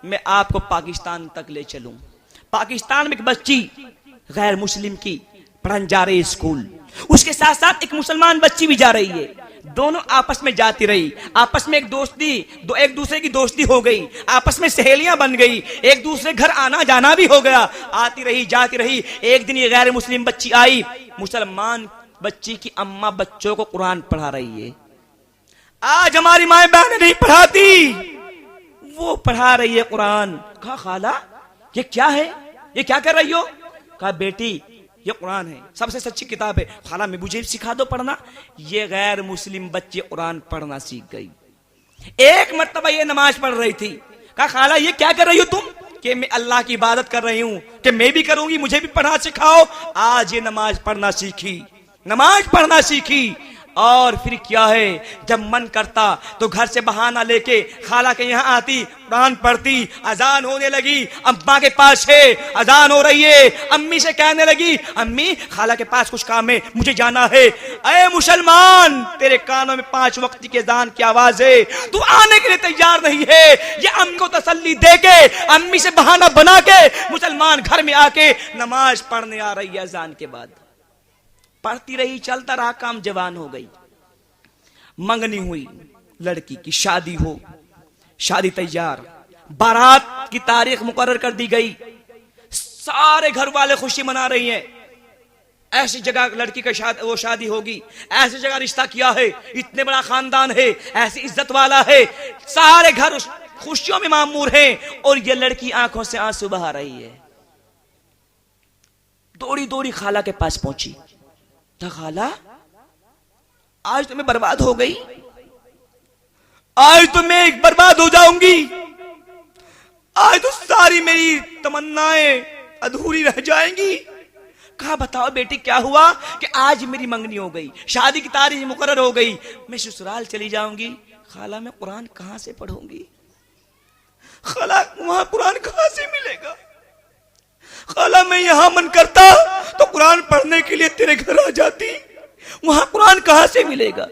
मैं आपको पाकिस्तान तक ले चलूं। पाकिस्तान में एक बच्ची गैर मुस्लिम की पढ़ने जा रही है स्कूल, उसके साथ साथ एक मुसलमान बच्ची भी जा रही है। दोनों आपस में जाती रही, आपस में एक दूसरे की दोस्ती हो गई, आपस में सहेलियां बन गई, एक दूसरे घर आना जाना भी हो गया, आती रही जाती रही। एक दिन ये गैर मुस्लिम बच्ची आई, मुसलमान बच्ची की अम्मा बच्चों को कुरान पढ़ा रही है। आज हमारी माए बहनें नहीं पढ़ाती, वो पढ़ा रही है कुरान। कहा खाला ये क्या है, ये क्या कर रही हो? कहा बेटी ये कुरान है, सबसे सच्ची किताब है। खाला मैं मुझे सिखा दो पढ़ना। ये गैर मुस्लिम बच्ची कुरान पढ़ना सीख गई। एक मर्तबा ये नमाज पढ़ रही थी। कहा खाला ये क्या कर रही हो तुम? कि मैं अल्लाह की इबादत कर रही हूं, कि मैं भी करूंगी, मुझे भी पढ़ना सिखाओ। आज ये नमाज पढ़ना सीखी, नमाज पढ़ना सीखी। और फिर क्या है, जब मन करता तो घर से बहाना लेके खाला के यहाँ आती, कुरान पढ़ती। अजान होने लगी, अम्मा के पास है, अजान हो रही है, अम्मी से कहने लगी अम्मी खाला के पास कुछ काम है, मुझे जाना है। अरे मुसलमान, तेरे कानों में 5 वक्त की अजान की आवाज है, तू आने के लिए तैयार नहीं है। ये अम्मी को तसल्ली दे के, अम्मी से बहाना बना के मुसलमान घर में आके नमाज पढ़ने आ रही है। अजान के बाद पढ़ती रही, चलता रहा, काम जवान हो गई। मंगनी हुई, लड़की की शादी हो, शादी तैयार, बारात की तारीख मुकर्रर कर दी गई, सारे घर वाले खुशी मना रही हैं। ऐसी जगह लड़की का वो शादी होगी, ऐसी जगह रिश्ता किया है, इतने बड़ा खानदान है, ऐसी इज्जत वाला है, सारे घर खुशियों में मामूर हैं। और ये लड़की आंखों से आंसू बहा रही है। दौड़ी दौड़ी खाला के पास पहुंची। खाला आज तो मैं बर्बाद हो गई, आज तो मैं बर्बाद हो जाऊंगी, आज तो सारी मेरी तमन्नाएं अधूरी रह जाएंगी। कहा बताओ बेटी क्या हुआ? कि आज मेरी मंगनी हो गई, शादी की तारीख मुकर्रर हो गई, मैं ससुराल चली जाऊंगी। खाला मैं कुरान कहां से पढ़ूंगी? खाला वहां कुरान कहां से मिलेगा? खाला मैं यहां मन करता तो कुरान पढ़ने के लिए तेरे घर आ जाती, वहां कुरान कहां से मिलेगा?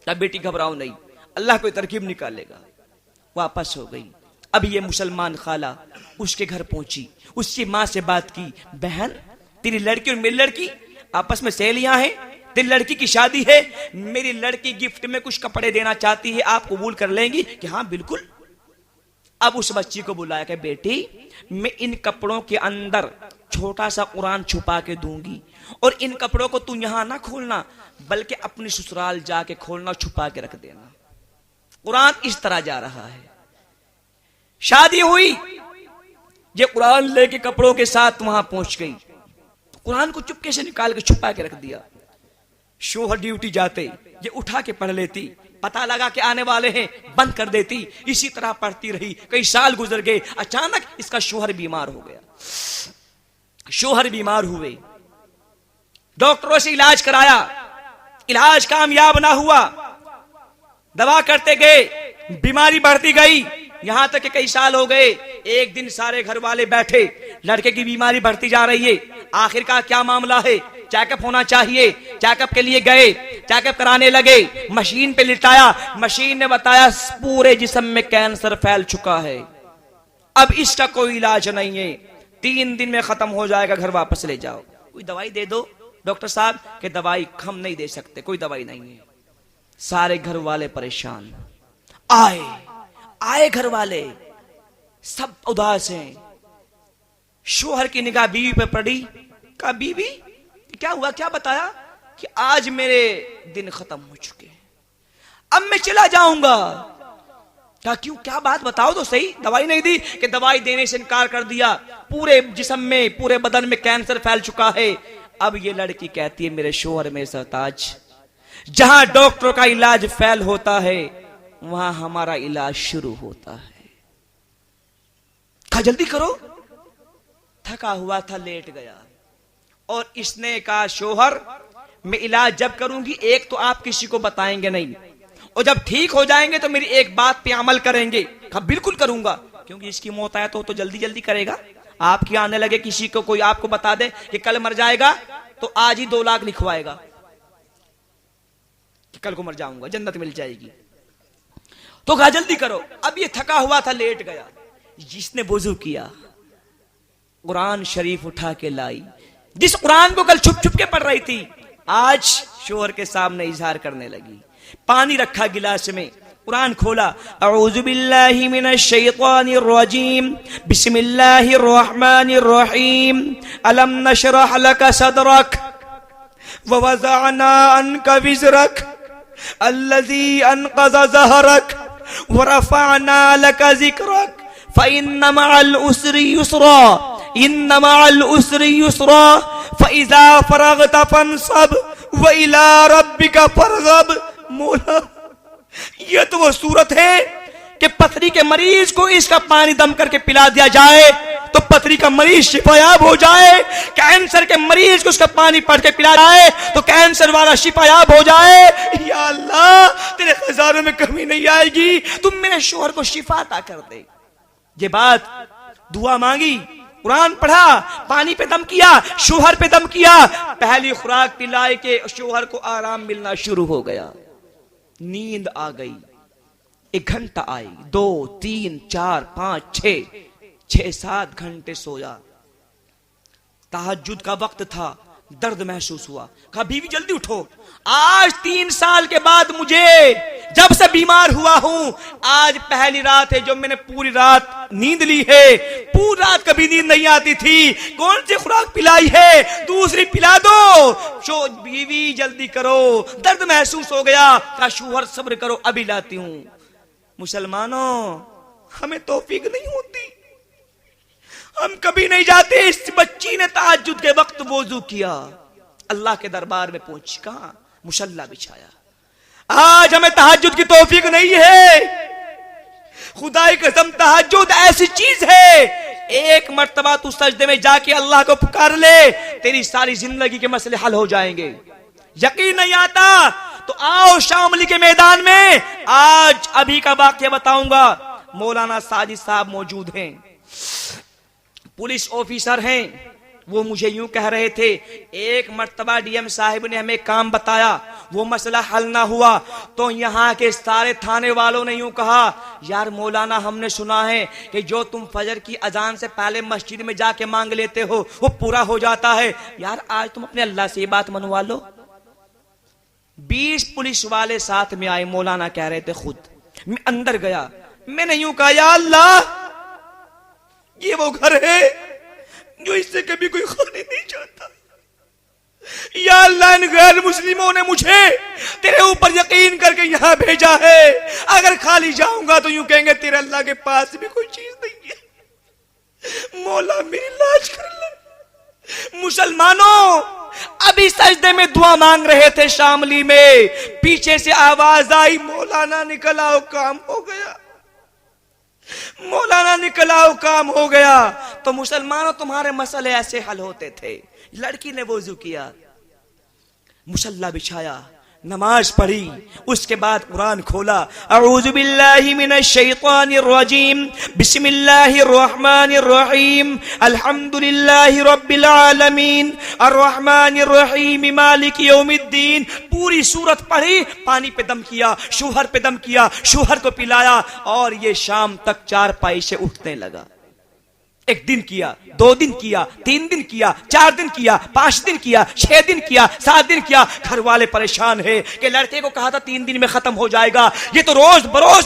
तब बेटी घबराओ नहीं, अल्लाह कोई तरकीब निकालेगा। वापस हो गई। अब ये मुसलमान खाला उसके घर पहुंची, उसकी मां से बात की, बहन तेरी लड़की और मेरी लड़की आपस में सहेलियां हैं, तेरी लड़की की शादी है, मेरी लड़की गिफ्ट में कुछ कपड़े देना चाहती है, आप कबूल कर लेंगी? कि हाँ बिल्कुल। अब उस बच्ची को बुलाया कि बेटी मैं इन कपड़ों के अंदर छोटा सा कुरान छुपा के दूंगी, और इन कपड़ों को तू यहां ना खोलना, बल्कि अपने ससुराल जाके खोलना, छुपा के रख देना। कुरान इस तरह जा रहा है। शादी हुई, ये कुरान लेके कपड़ों के साथ वहां पहुंच गई, कुरान को चुपके से निकाल के छुपा के रख दिया। शोहर ड्यूटी जाते, ये उठा के पढ़ लेती, पता लगा कि आने वाले हैं बंद कर देती। इसी तरह पढ़ती रही, कई साल गुजर गए। अचानक इसका शोहर बीमार हो गया। शोहर बीमार हुए, डॉक्टरों से इलाज कराया, इलाज कामयाब ना हुआ, दवा करते गए, बीमारी बढ़ती गई, यहां तक कि कई साल हो गए। एक दिन सारे घर वाले बैठे, लड़के की बीमारी बढ़ती जा रही है, आखिरकार क्या मामला है, चेकअप होना चाहिए। चेकअप के लिए गए, चेकअप कराने लगे, मशीन पे लिटाया, मशीन ने बताया पूरे जिस्म में कैंसर फैल चुका है, अब इसका कोई इलाज नहीं है, 3 दिन में खत्म हो जाएगा, घर वापस ले जाओ। कोई दवाई दे दो डॉक्टर साहब। के दवाई हम नहीं दे सकते, कोई दवाई नहीं है। सारे घर वाले परेशान। आए घर वाले सब उदास हैं। शोहर की निगाह बीवी पे पड़ी। कहा बीवी क्या हुआ, क्या बताया? कि आज मेरे दिन खत्म हो चुके हैं, अब मैं चला जाऊंगा। क्या क्यों, क्या बात बताओ तो सही। दवाई नहीं दी? कि दवाई देने से इनकार कर दिया, पूरे जिस्म में पूरे बदन में कैंसर फैल चुका है। अब ये लड़की कहती है मेरे शोहर में सरताज, जहां डॉक्टर का इलाज फेल होता है वहां हमारा इलाज शुरू होता है। कहा जल्दी करो। थका हुआ था, लेट गया, और इसने कहा शोहर मैं इलाज जब करूंगी, एक तो आप किसी को बताएंगे नहीं, और जब ठीक हो जाएंगे तो मेरी एक बात पे अमल करेंगे। कहा बिल्कुल करूंगा, क्योंकि इसकी मौत आए तो जल्दी जल्दी करेगा। आपकी आने लगे किसी को, कोई आपको बता दे कि कल मर जाएगा, तो आज ही 2 लाख लिखवाएगा कि कल को मर जाऊंगा, जन्नत मिल जाएगी। तो कहा जल्दी करो। अब ये थका हुआ था, लेट गया। जिसने वुजू किया, कुरान शरीफ उठा के लाई, जिस कुरान को कल छुप छुप के पढ़ रही थी, आज शोहर के सामने इजहार करने लगी। पानी रखा गिलास में, कुरान खोला, अऊज़ु बिल्लाहि मिनश शैतानिर रजीम, बिस्मिल्लाहिर रहमानिर रहीम, अलम नशरह लका सदरक व वज़अना अन्का विज़रक अल्लज़ी अनक़ज़ ज़हरक व रफ़अना लका ज़िक्रक फ़इन्न मअल उसरि युस्रा, इन्न मअल उसरि युस्रा, फ़इज़ा फ़रग़त फ़ंसब व इला रब्बिका फ़रग़ब। मौला, यह तो वो सूरत है कि पथरी के मरीज को इसका पानी दम करके पिला दिया जाए तो पथरी का मरीज शिफायाब हो जाए, कैंसर के मरीज को उसका पानी पढ़ के पिला जाए तो कैंसर वाला शिफायाब हो जाए। या अल्लाह, तेरे खजानों में कमी नहीं आएगी, तुम मेरे शोहर को शिफा अता कर दे। ये बात, दुआ मांगी, कुरान पढ़ा, पानी पे दम किया, शोहर पे दम किया, पहली खुराक पिलाए के शोहर को आराम मिलना शुरू हो गया। नींद आ गई। 1 घंटा आई, 2, 3, 4, 5, 6, 7 घंटे सोया। तहज्जुद का वक्त था, दर्द महसूस हुआ, कहा बीवी जल्दी उठो, आज 3 साल के बाद मुझे जब से बीमार हुआ हूं, आज पहली रात है जो मैंने पूरी रात नींद ली है। पूरी रात कभी नींद नहीं आती थी, कौन सी खुराक पिलाई है, दूसरी पिला दो। बीवी जल्दी करो, दर्द महसूस हो गया, कहा शोहर सब्र करो, अभी लाती हूं। मुसलमानों, हमें तौफीक नहीं होती, हम कभी नहीं जाते। इस बच्ची ने तहज्जुद के वक्त वुजू किया, अल्लाह के दरबार में पहुंच, कहा मुसल्ला बिछाया। आज हमें तहज्जुद की तौफीक नहीं है। खुदा की कसम, तहज्जुद ऐसी चीज है, एक मर्तबा तू सजदे में जाके अल्लाह को पुकार ले, तेरी सारी जिंदगी के मसले हल हो जाएंगे। यकीन नहीं आता तो आओ शामली के मैदान में, आज अभी का वाकया बताऊंगा। मौलाना साजिद साहब मौजूद हैं, पुलिस ऑफिसर हैं, वो मुझे यूं कह रहे थे, एक मर्तबा डीएम साहिब ने हमें काम बताया, वो मसला हल ना हुआ तो यहाँ के सारे थाने वालों ने यूं कहा, यार मौलाना हमने सुना है कि जो तुम फजर की अजान से पहले मस्जिद में जाके मांग लेते हो वो पूरा हो जाता है। यार आज तुम अपने अल्लाह से ये बात मनवा लो। 20 पुलिस वाले साथ में आए, मौलाना कह रहे थे खुद। मैं अंदर गया, मैंने यूं कहा, या अल्लाह, ये वो घर है जो इससे कभी कोई खाने नहीं चाहता। या अल्लाह, इन गैर मुस्लिमों ने मुझे तेरे ऊपर यकीन करके यहां भेजा है, अगर खाली जाऊंगा तो यूं कहेंगे तेरे अल्लाह के पास भी कोई चीज नहीं है। मौला मेरी लाज कर ले। मुसलमानों, अभी सजदे में दुआ मांग रहे थे शामली में, पीछे से आवाज आई, मौलाना निकल आओ, काम हो गया। मौलाना निकल आओ, काम हो गया। तो मुसलमानों, तुम्हारे मसले ऐसे हल होते थे। लड़की ने वुजू किया, मुसल्ला बिछाया, नमाज पढ़ी, उसके बाद कुरान खोला, अऊज़ु बिल्लाहि मिनश शैतानिर रजीम, बिस्मिल्लाहिर रहमानिर रहीम, अल्हम्दुलिल्लाहि रब्बिल आलमीन, अर्रहमानिर रहीम, मालिक यौमिद्दीन। पूरी सूरत पढ़ी, पानी पे दम किया, शोहर पे दम किया, शोहर को पिलाया, और ये शाम तक चारपाई से उठने लगा। 1 दिन किया, 2 दिन किया, 3 दिन किया, 4 दिन किया, 5 दिन किया, 6 दिन किया, 7 दिन किया। घर वाले परेशान है कि लड़के को कहा था 3 दिन में खत्म हो जाएगा, ये तो रोज बरोज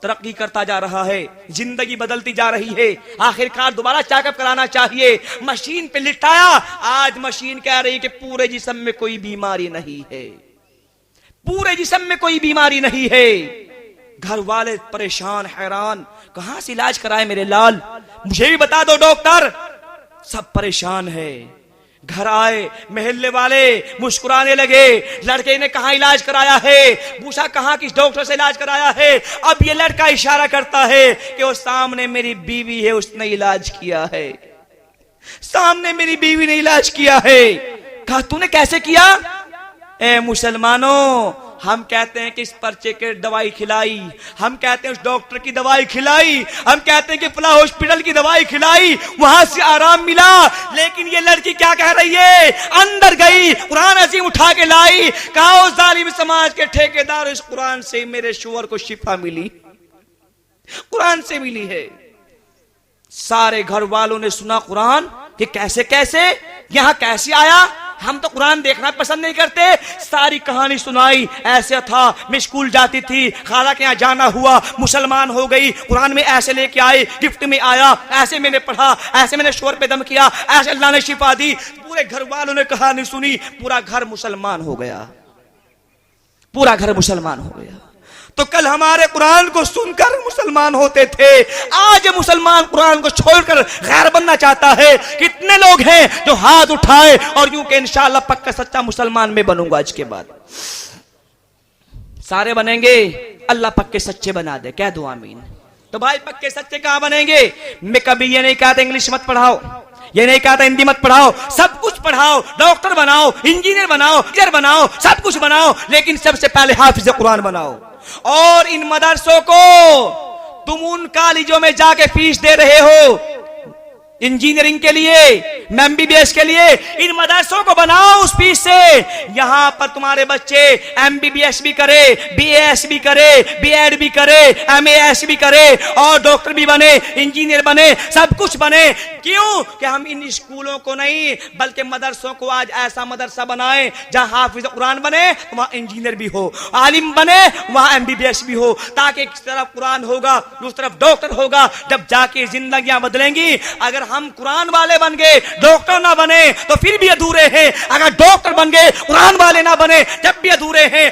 तरक्की करता जा रहा है, जिंदगी बदलती जा रही है, आखिरकार दोबारा चेकअप कराना चाहिए। मशीन पे लिटाया, आज मशीन कह रही कि पूरे जिस्म में कोई बीमारी नहीं है, पूरे जिस्म में कोई बीमारी नहीं है। घर वाले परेशान, हैरान, कहां से इलाज कराए मेरे लाल, मुझे भी बता दो डॉक्टर। सब परेशान है। घर आए, मोहल्ले वाले मुस्कुराने लगे, लड़के ने कहां इलाज कराया है, पूछा कहां किस डॉक्टर से इलाज कराया है। अब ये लड़का इशारा करता है कि वो सामने मेरी बीवी है, उसने इलाज किया है, सामने मेरी बीवी ने इलाज किया है। कहा तूने कैसे किया? ए मुसलमानों, हम कहते हैं कि इस पर्चे के दवाई खिलाई, हम कहते हैं उस डॉक्टर की दवाई खिलाई, हम कहते हैं कि फला हॉस्पिटल की दवाई खिलाई, वहां से आराम मिला। लेकिन ये लड़की क्या कह रही है? अंदर गई, कुरान अजीम उठा के लाई, कहा उस जालिम समाज के ठेकेदार, इस कुरान से मेरे शोहर को शिफा मिली, कुरान से मिली है। सारे घर वालों ने सुना कुरान कि कैसे कैसे यहां कैसे आया, हम तो कुरान देखना पसंद नहीं करते। सारी कहानी सुनाई। ऐसे था, मैं स्कूल जाती थी, खाला के यहाँ जाना हुआ, मुसलमान हो गई, कुरान में ऐसे लेके आए, गिफ्ट में आया, ऐसे मैंने पढ़ा, ऐसे मैंने शोर पे दम किया, ऐसे अल्लाह ने शिफा दी। पूरे घर वालों ने कहानी सुनी, पूरा घर मुसलमान हो गया, पूरा घर मुसलमान हो गया। तो कल हमारे कुरान को सुनकर मुसलमान होते थे, आज मुसलमान कुरान को छोड़कर गैर बनना चाहता है। कितने लोग हैं जो हाथ उठाए और यूं के इंशाअल्लाह पक्का सच्चा मुसलमान में बनूंगा। आज के बाद सारे बनेंगे, अल्लाह पक्के सच्चे बना दे, कह दो आमीन। तो भाई पक्के सच्चे कहां बनेंगे? मैं कभी ये नहीं कहा था इंग्लिश मत पढ़ाओ, ये नहीं कहा था हिंदी मत पढ़ाओ, सब कुछ पढ़ाओ, डॉक्टर बनाओ, इंजीनियर बनाओ, टीचर बनाओ, सब कुछ बनाओ, लेकिन सबसे पहले हाफिज कुरान बनाओ। और इन मदरसों को तुम उन कॉलेजों में जाके फीस दे रहे हो इंजीनियरिंग के लिए, एमबीबीएस के लिए, इन मदरसों को बनाओ उस फीस से। यहां पर तुम्हारे बच्चे एमबीबीएस भी करे, बीएएस भी करे, बीएड भी करे, एमएएस भी करे और डॉक्टर भी बने, इंजीनियर बने, सब कुछ बने। क्यों? कि हम इन स्कूलों को नहीं बल्कि मदरसों को आज ऐसा मदरसा बनाए जहां हाफिज कुरान बने, वहां इंजीनियर भी हो, आलिम बने, वहां एमबीबीएस भी हो, ताकि एक तरफ कुरान होगा, दूसरी तरफ डॉक्टर होगा। जब जाके जिंदगियां बदलेंगी। अगर हम कुरान वाले बन गए, डॉक्टर ना बने तो फिर भी अधूरे हैं। अगर डॉक्टर बन गए, कुरान वाले ना बने, जब भी अधूरे हैं।